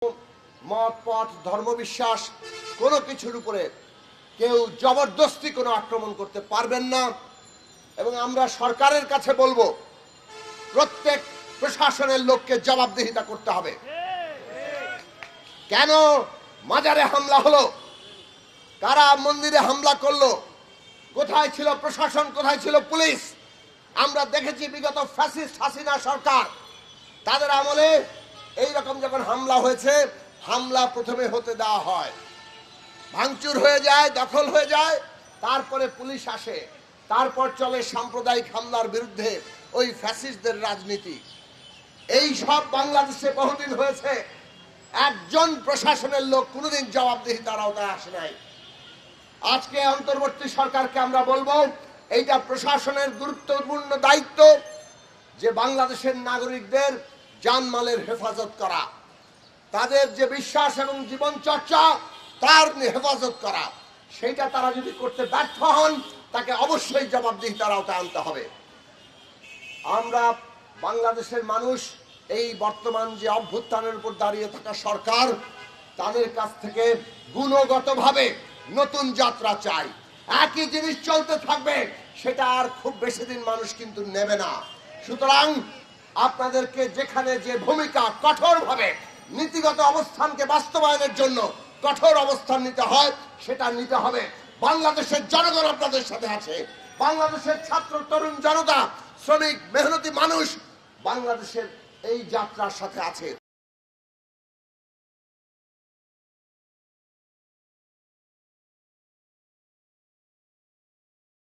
মত পথ ধর্মবিশ্বাস কোনো কিছুর উপরে কেউ জবরদস্তি কোনো আক্রমণ করতে পারবেন না। এবং আমরা সরকারের কাছে বলবো, প্রত্যেক প্রশাসনের লোককে জবাবদিহিতা করতে হবে। কেন মাজারে হামলা হলো, কারা মন্দিরে হামলা করলো, কোথায় ছিল প্রশাসন, কোথায় ছিল পুলিশ? আমরা দেখেছি বিগত ফ্যাসিস্ট হাসিনা সরকার, তাদের আমলে এইরকম যখন হামলা হয়েছে, হামলা প্রথমে হতে দেওয়া হয়, ভাঙচুর হয়ে যায়, দখল হয়ে যায়, তারপরে পুলিশ আসে, তারপর চলে সাম্প্রদায়িক হামলার বিরুদ্ধে ওই ফ্যাসিস্টদের রাজনীতি। এই সব বাংলাদেশে বহুদিন হয়েছে, একজন প্রশাসনের লোক কোনোদিন জবাবদিহিতার আওতায় আসে নাই। আজকে অন্তর্বর্তী সরকারকে আমরা বলবো, এইটা প্রশাসনের গুরুত্বপূর্ণ দায়িত্ব যে বাংলাদেশের নাগরিকদের জানমালের হেফাজত করা, তাদের যে বিশ্বাস এবং জীবন চর্চা তার হেফাজত করা। সেইটা তারা যদি করতে ব্যর্থ হন, তাকে অবশ্যই জবাবদিহিতার আওতায় আনতে হবে। আমরা বাংলাদেশের মানুষ এই বর্তমান যে অভ্যুত্থানের উপর দাঁড়িয়ে থাকা সরকার, তাদের কাছ থেকে গুণগতভাবে নতুন যাত্রা চাই। একই জিনিস চলতে থাকবে, সেটা আর খুব বেশি দিন মানুষ কিন্তু নেবে না। সুতরাং আপনাদেরকে যেখানে যে ভূমিকা, কঠোরভাবে নীতিগত অবস্থানকে বাস্তবায়নের জন্য কঠোর অবস্থান নিতে হয়, সেটা নিতে হবে। বাংলাদেশের জনগণ আপনাদের সাথে আছে, বাংলাদেশের ছাত্র তরুণ জনতা, শ্রমিক মেহনতি মানুষ বাংলাদেশের এই যাত্রার সাথে আছে।